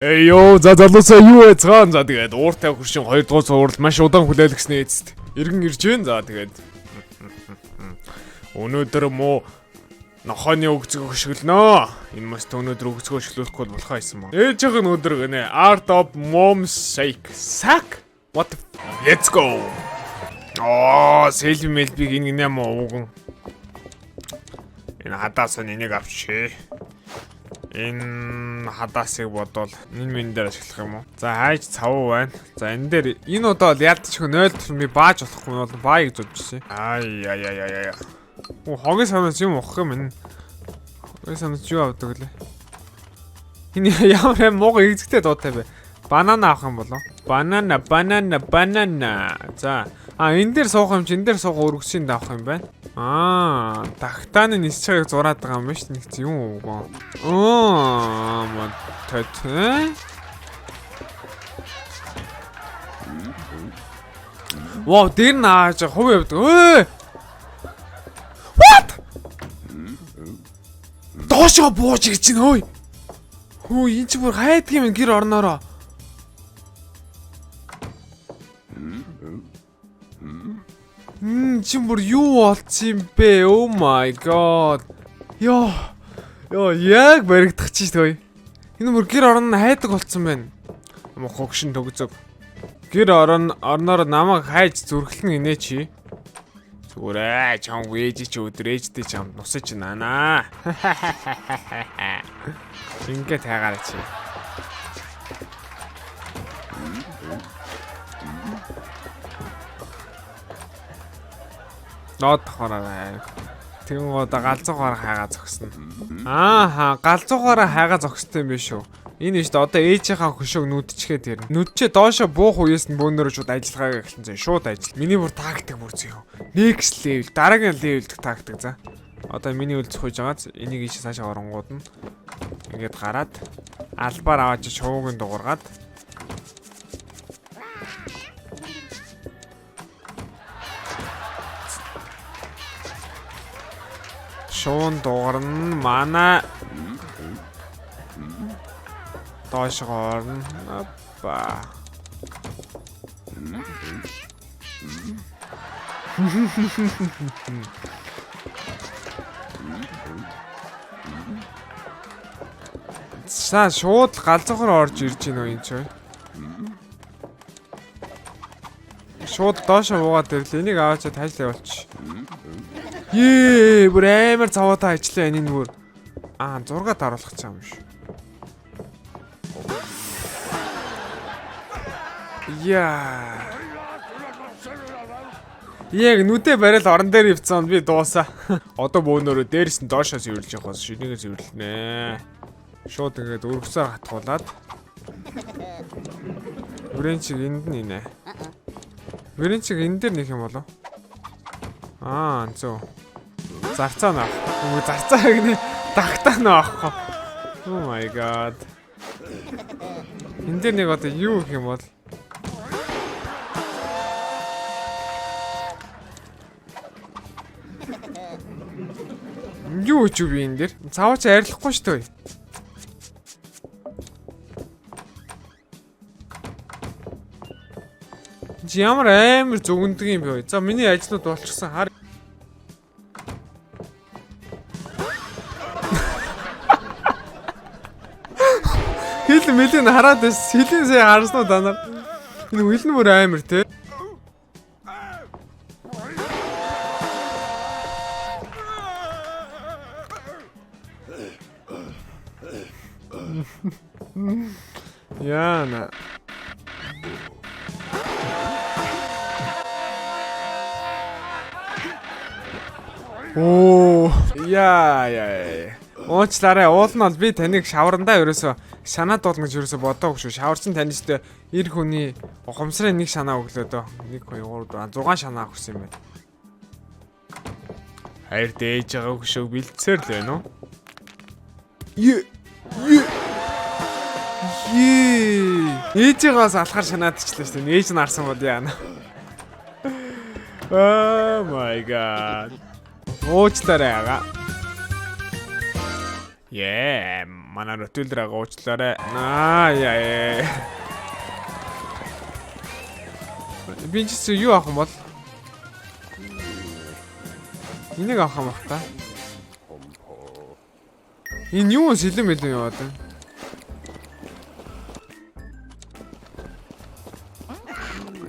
Ёо за залуусаа юу яцгаан за тэгээд ууртай хуршин 2 дугаар цуврал маш удаан хүлээлгэснэ эцэст. Иргэн ирж байна за тэгээд өнөөдөр муу нохооны өгцөг хөшгөлнөө. Энэ маш өнөөдөр өгцөг хөшгөлөхгүй болохоо хийсэн ба. Ээжийнх нь өндөр гэнэ Art of Mom's Shake. Sack. What the Let's go. Селфи мэлбиг энэ юм ууган. Энэ хадаас энийг авчи. Энэ хадаасыг бодвол энэ минь дээр ашиглах юм уу? За хайж цав байна. За энэ дээр энэ удаа бол ялдчих 0 би бааж болохгүй бол баа гэж бодчихсон. Ай. Хогийн санаач юм ухах юм энэ. Хогийн санаач юу авдаг лээ? Энэ ямар муугай игзэгтэй дуутай бэ? Банана авах юм болов? Банана. За энэ дээр суух юм чи энэ дээр суух өргөсөнд авах юм байна. Тагтааны нисч байгааг зураад байгаа юм биш нэг юм уу? Мөтөт. Вау, дээр нааж хувь явдаг. What? Доошоо бууж ирж байна хөөе. Хөө энэ ч бүр хайдаг юм гэр орноороо. Чин бүр юу болцсон юм бэ? Oh my god. Ёо яг баригдах чи төө. Энэ бүр гэр орон хайдаг болцсон байна. Мөн хогшин төгзөг. Гэр орноор намайг хайж зүрхлэн гинэ чи. Зүгээрээ чам вээж чи өдрөөждөө чам нусаж наана. Ингээд хайгаарай чи. Ноод тахаараа. Тэгэн гоода галзуугаар хайгаа зогсно. Галзуугаар хайгаа зогссон юм биш үү? Энэ шүү дээ одоо ээжийнхаа хөшөөг нүдчгээд ирнэ. Нүдчээ доошо буух үеэс нь бөөнөрөө шууд ажиллагаа эхэлсэн. Шууд ажил. Миний бүр тактик бүр зөө. Next level, дараагийн level дэх тактик за. Одоо миний үл зөхөж байгааз энийг ийш цаашаа оронгууд нь ингээд гараад албаар аваач шуугийн дуургаад шуун дуурна манай доошгоор нь апа Са шууд галзуухаар орж ирж гинөө энэ ч. Шууд доошоо буугаад ирлээ. Энийг аваачаад хайлаа явуулчих. Бүр амар цаваатай ажиллаа энэ бүр. 6 даруулах ч юм шүү. Яг нүдэ барил орон дээр ивцэн би дуусаа. Одоо бөөнөрөө дээрс нь доошоос ивэрлж явахаас шинийгээс ивэрлэнэ. Шууд ингээд өргөсөөр хатгуулаад. Бүрэнчиг энд нь инэ. Бүрэнчиг энэ дээр нэх юм болов? Зөө. Зарцаа наах. Зарцаа гинэ тагтаа наах. Oh my god. Энд дээр нэг одоо юу гэх юм бол? Юу ч үгүй энэ дээр. Цаваач арилахгүй шүү дээ. Ямар амар зүгэндэг юм бэ? За миний ажлууд болчихсон хар. Хил мэлэн хараад бас хилэнсээ харсан уу данаар. Энэ хилэн бүр амар те. Яна. Уучлаарай. Уул нь бол би таныг шаврандаа ерөөсө санаад болно гэж ерөөсө бодоогүй шүү. Шаварчин тань ч эр хүний ухамсарын нэг шанаа өглөөдөө. 1 2 3 4 6 шанаа өгсөн юм байна. Хайр дээж байгаа хөшөөг бэлдсээр л байна уу? Ээжээс алхаар шанаадчихлаа шүү дээ. Ээж нь арсан бод яана. Oh my god. Уучлаарай ага. Манай ротвейлераа уучлаарай. Яа. Би ч юу авах юм бол? Энийг авах юм бах та. Энэ юу сэлэм хэлэн яваад байна?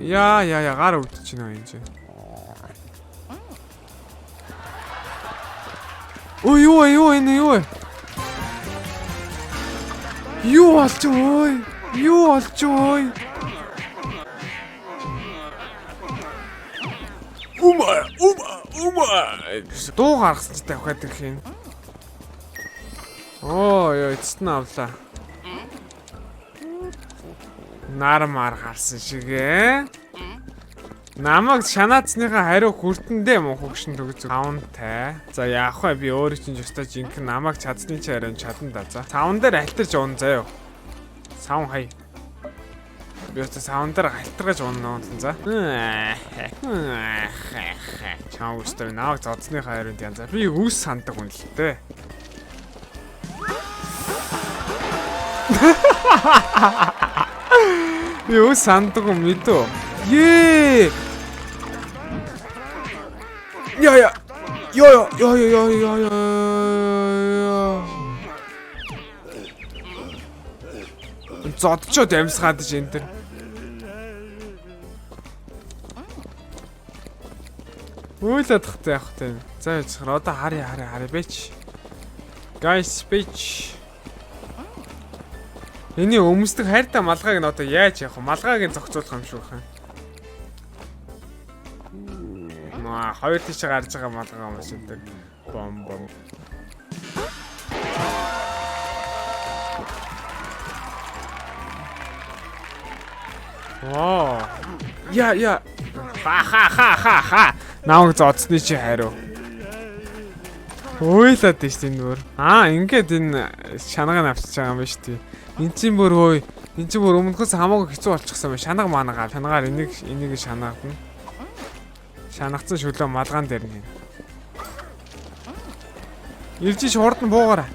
Яа гар өвдөж байна энэ чинь. Ой энэ юу вэ? Юу болж ой? Ума. Дуу гаргасан ч тавихад ирэх юм. Яа эцэст нь авлаа. Нармаар гарсан шиг ээ. Намайг шанаацныхаа хариу хүртэндээ мөн хөгшин төгөж 5-тай. За яах вэ? Би өөрөө чинь ёстой жинхэнэ намайг чадсны чи харин чадна да. За 5 дээр альтарч уун заяа. 5 хай. Би өөртөө 5 дээр альтаргаж уунаа за. Чаав өстой намайг зодсныхаа хариунд янзаа. Би үс сандаг хүн л дээ. Юу сандаг юм мэдөө. Яа. Зодчод амьсгаад ш энэ төр. Үйлээд тахтай явах тань. За яцгаар одоо харъя бич. Guys bitch. Эний өмсдөг хайртай малгайг нь одоо яаж явах вэ? Малгайг нь зохицуулах юм шүү хаа. Хоёр тийш гарч байгаа малгай юм шиг дээ. Бом. Яа. Ха. Намайг зодсны чи хариу. Ойлаад тийш энэ бүр. Ингээд энэ шанагыг авчиж байгаа юм ба шүү дээ. Энд чинь бүр өмнөхөөс хамаагүй хэцүү болчихсон байна. Шанаг манагаа. Шанагаар энийг шанагна. Шанагцсан шүлөө малгаан дээр нь. Ирж хурд нь буугаараа.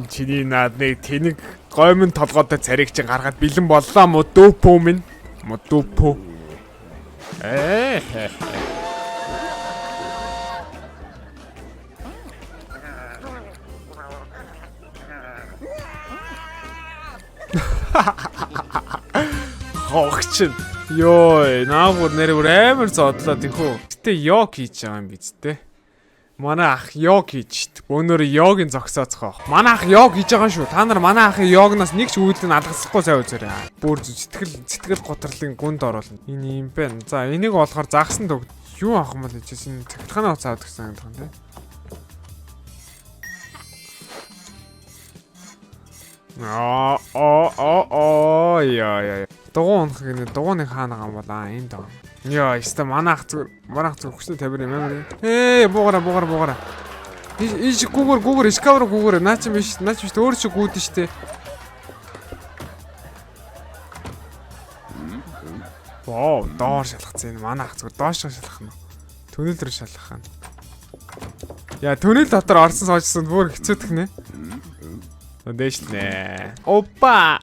Чиний наадныг тэнэг гоймон толгойтой царийг чинь гаргаад бэлэн боллоо мо дүүпөө минь. Мо дүүпөө. Хогч. Наагур нэр амар зодлоо тийхүү. Гэтэ йог хийж байгаа юм биз дээ. Манай ах йог хийж. Өнөөдөр йогийн зогсооцгоо. Манай ах йог хийж байгаа шүү. Та нар манай ахын йогнаас нэг ч үйлдэл алгасахгүй сайн үзээрэй. Бүр сэтгэл готрлын гүнд оруулна. Энэ юм байна. За энийг болохоор загсан төг. Юу авах юм бол хийжсэн цагтханаа уцаад гэсэн юм байна. Яа. Дугуйны хаана гам бол энд даа. Яа, яста манайх зүгээр хүчтэй тавир юм аа. Буугараа. Иш гүүгэр скавер гүүгэр наач биш өөр чи гүйдэн штэ. Доор шалгацсан энэ манайх зүгээр доош шалгах нь. Түнэл рүү шалгах нь. Яа, түнэл дотор орсон соожсон бүр хэцүүдэх нэ. Дэшнэ. Опа.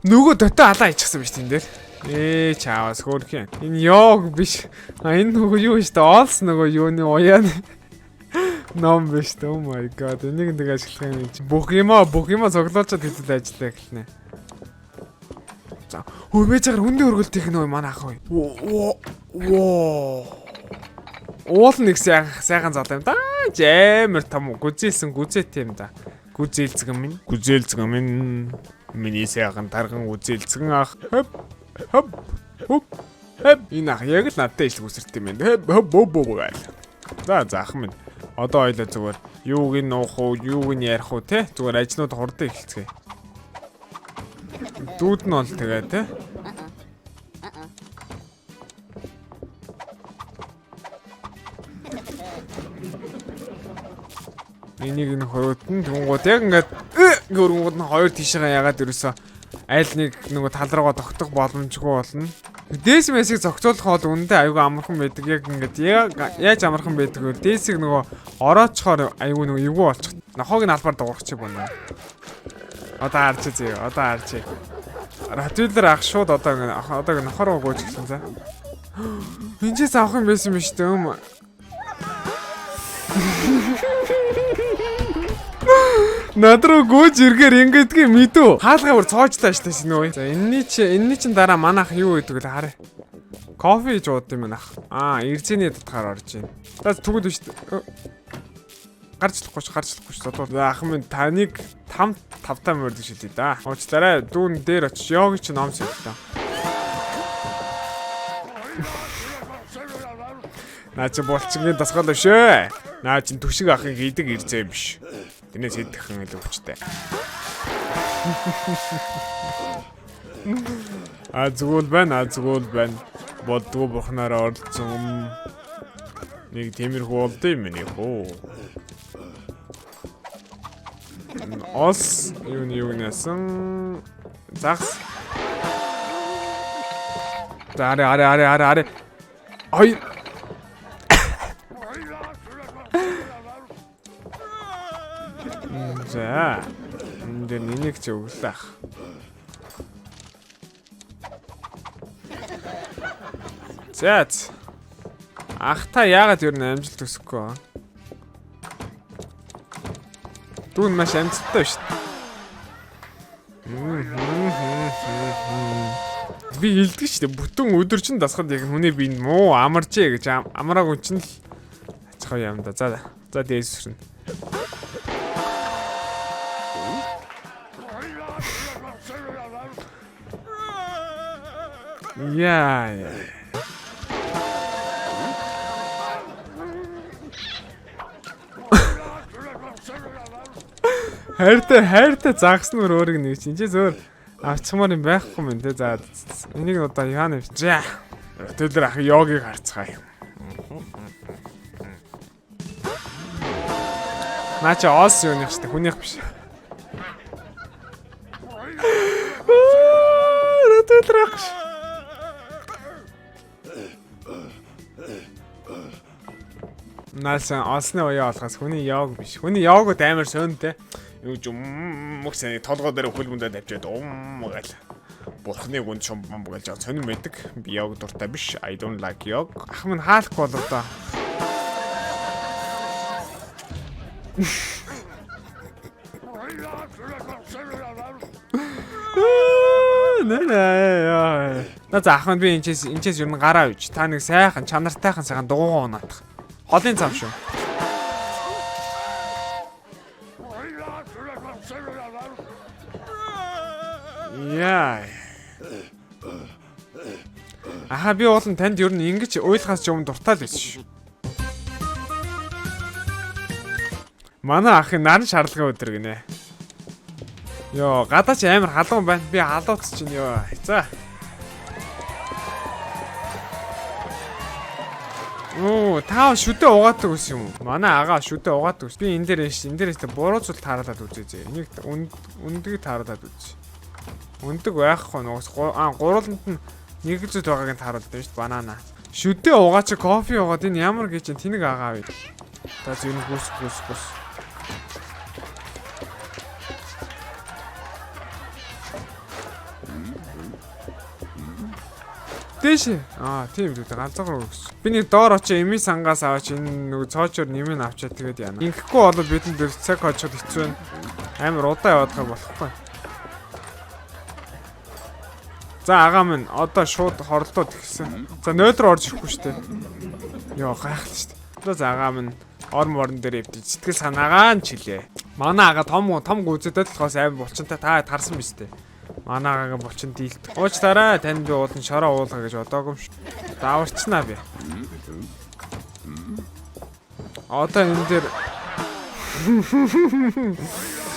Нөгөө дотоо алаа ичихсан биз тэн дээр. Чаавас хөөрхөн. Энэ йог биш. Энэ нөгөө юу штэ олс нөгөө юуны уяаны. Ном биш тэ. Oh my god. Энийг нэг ашиглах юм чи. Бүх юм цоглоочод хэдэл ажиллаа гэлнэ. За. Хөөмэжээр хүндээ өргөлтийнх нь манай ах ой. Уул нэг сайхан залуу юм да. Жэмэр том гүзээт юм да. Гүзээлцгэн минь. Миний сайхан тарган гүзээлцгэн ах. Хоп. Энэ ах яг л надтай ижил үсэрт юм байна. Гайл. За ах минь. Одоо ойлоо зүгээр. Юуг нь нуух уу, юуг нь ярих уу те? Зүгээр ажнууд хурдан эхэлцгээе. Дүүд нь бол тэгээ те. Энийг нь хөрөтн тунгууд яг ингээд өрөнгүүд нь хоёр тишээ ягаад ерөөсөө аль нэг нөгөө тал руугаа тогтох боломжгүй болно. Дээс мэсийг зохицуулах бол үндэ аюу амархан байдаг. Яг ингээд яаж амархан байдаг вэ? Дээсийг нөгөө ороочхоор аюу нөгөө эвгүй болчих. Нохог нь албаар дуурчих байна. Одоо харж зөө. Одоо харж. Ратвилер ах шууд одоо нохор руу гүйж гисэн за. Энэс авах юм байсан юм шүү дээ. Надруу гүйж иргээр ингэдгийг мэдв. Хаалгаар цоожлаа штэ шинэ. За энэний чинь дараа манайх юу гэдэг вэ харъя. Кофе жууд юм ах. Ирзэний татгаар орж ийн. За түгэл биш. Гарч болохгүй ш. Одоо ах минь таныг 5 мөрдөг шилээ да. Уучлаарай. Дүүн дээр очиж йог чи ном сэлтээ. Наа чи болчихгийн тасгал өшөө. Наа чин түшиг ахыг идэг ирзээ биш. Тэрнээс идэх илүү хүчтэй. Зүгээр байна. Боддгоо бурхнаараа оролцсон. Нэг тиймэрхүү болд юм нэг хөө. Ос юу нээсэн. Загс. Аре. Ой. За. Энд нэг ч өглөө. Зэт. Ах та яагаад юу н амжилт төсөхгүй? Дүүн маш амжилттай шүү дээ. Би хэлдэг шүү дээ. Бүтэн өдөр чинь дасгал яг хүний биед муу амарчээ гэж амрааг үн чинь л ачхав юм да. За дээсвэрнэ. Яа. Хайртай загснаар өөрийг нэг чинь зөөр авчмаар юм байхгүй мэн тэ. За энийг одоо яана вэ? За. Өдөр ах йогийг харцгаая. Наач ос юу нэг штэ хүнийх биш. Өдөр ах. Наасан осны уяа болохоос хүний йог биш. Хүний йогод амар сонтэй. Юу ч мөхсний толгой дээр хөлбөндөө тавьчаад гал. Бурхны гүнд шумбам гэж сонирм байдаг. Би йог дуртай биш. I don't like yog. Ах минь хаалахгүй болоо доо. Нэ. За ах минь би энэчээс юу н гараа үйж. Та нэг сайхан чанартайхан сайхан дугуйгаа унаадах. Холын зам шүү. Яа. Аха би уулын танд ер нь ингэж уйлахаас ч юм дуртай л байсан шүү. Манай ахын наран шаардлагын өдөр гинэ. Йоо, гадаач амар халуун байна. Би халууц чинь ёо. За. Таа шүдэ угаадаг ус юм. Манай агаа шүдэ угаадаг ус. Би энэ дээрээс буруу зүйл тааруулаад үзье. Энийг үндгийг тааруулаад үзье. Үндэг байхгүй нуус гурвалд нь нэг зүйл байгааг нь тааруулдаг шүү дээ. Банана. Шүдэ угаач кофе угаад энэ ямар гэж тэнэг агаа вэ? Та зөв нэг гүс. Дэш. Тийм үү. Ганцхан руу гэж. Би нэг доор очиж эми сангаас аваач энэ нэг цоочор нэмээ авчаад тэгээд яана. Инхэхгүй бол бидэнд дөр цаг очоод хэцүү байна. Амар удаа яваад болохгүй. За агаа минь одоо шууд хорлолтод ихсэн. За нойдроо орж ирэхгүй штэ. Йоо гайхалтай штэ. Одоо за агаа минь орн дээр өвдөж сэтгэл санаагаа нь чилээ. Манай агаа том гүзэдэд болохоос амар булчинтай та тарсан биз дээ. Манай агаага булчин дийлт. Уучлаарай танд би уулын шороо уулгаа гэж бодоогүй юм ш. Даварчнаа би. Одоо энэ дээр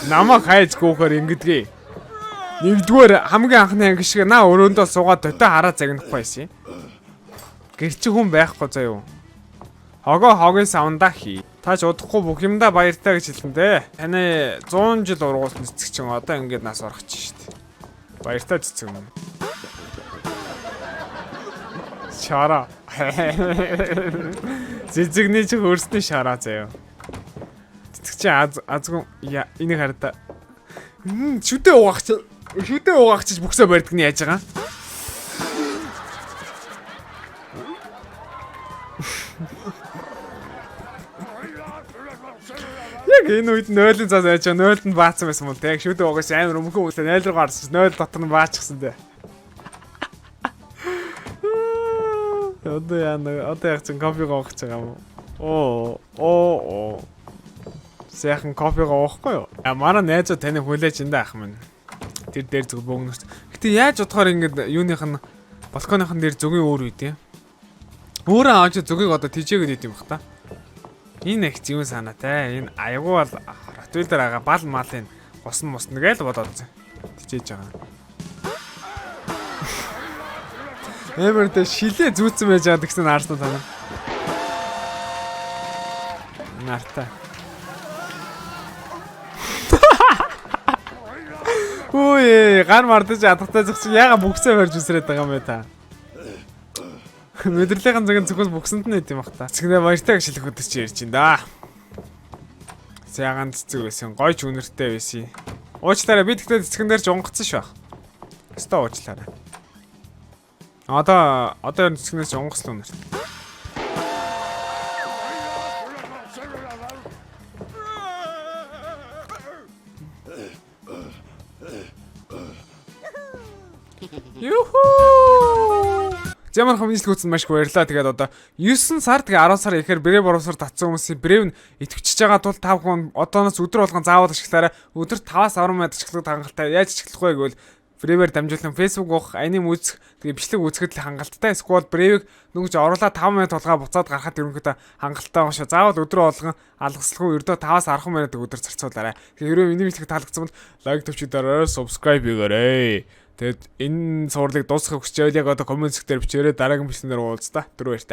намайг хайж гоохоор ингэдгээ. Нэгдүгээр хамгийн анхны анги шиг наа өрөөндөө суугаад дотоо хараа загнахгүй байсан. Гэрчи хүн байхгүй заа юу. Хогоо савндаа хий. Тааж удахгүй бүх юмдаа баяртай гэж хэлсэн дээ. Таны 100 жил ургуулсан цэцэг чинь одоо ингэж нас орох чинь шүү дээ. Баяртай цэцэг юм. Шара. Цэцэгний чи хөрсний шараа заяа. Цэцэг чи чи азгүй энийг хараа. Шүтээ угаагч бүксээ барьдаг нь яаж байгаа? Яг энэ үед нойлын цаас яаж нойлд нь баацсан байсан мөн тэг шүтээ угаагч амар өмхөн үлээ нойл руу гарсан нойл дотор нь баачсан дээ. Одоо яг чинь кофе гоох гэж байгаа юм уу? Сайхан кофе гоохгүй юу? Манай найзууд таны хүлээж энэ ах минь. Тэр дээр зүг бөөгнөс. Гэтэ яаж бодохоор ингэ юуных нь балконыхан дээр зүгийн өөр үйд юм. Өөрөө ааж зүгийг одоо тижээгээд идэм бах та. Энэ их зүүн санаатай. Энэ аягүй бол ротвейл дээр байгаа бал малын госон мусна гээл бодоод тижээж байгаа. Эмэр тэ шилээ зүүцсэн байж байгаа гэсэн харсан танаа. Нартай. Ой, гар мардаж адагтай зогч яга бүксээ барьж үсрээд байгаа юм бэ та. Мэдрэлийн цагийн зөвхөн бүксэнд нь идэм бах та. Цэгнээ баяртай гэж хэлэх өдөр чи ярьж ин да. Сайхан цэцэг байсан, гой ч үнэртэй байсан. Уучлаарай би тэгтээ цэцгэн дээр ч унгацсан шүү. Өстө уучлаарай. Одоо энэ цэцгнээс унгацлаа үнэрт. Юху! Ямар хүмүүст гүйтсэн маш их баярлаа. Тэгээд одоо 9 сар тэгээ 10 сар ихээр брэв боровсор татсан хүмүүсийн брэв нь итгэвчж байгаа тул 5 хүн одооноос өдөр болгон заавал ашиглаарай. Өдөрт 5-аас 10 минут ашиглах хангалттай. Яаж ашиглах вэ гэвэл бревээр дамжуулан Facebook уух, аним үзэх, тэгээ бичлэг үзэхэд л хангалттай. Эсвэл бревийг нүгж оруулаад 5 минут толгой буцаад гарахад ерөнхийдөө хангалттай байгаа шүү. Заавал өдрөө болгон алгасалгүй ердөө 5-аас 10 минут өдөр зарцуулаарай. Тэгээ хэрвээ миний бичлэг таалагдсан бол лайк төвчдөрөө subscribe хийгээрэй. Тэгэд энэ сурлыг дуусгахыг хүсч байвал яг одоо коммент секцээр бичээрэй. Дараагийн бичлэгээр уулзъя. Түр баярлалаа.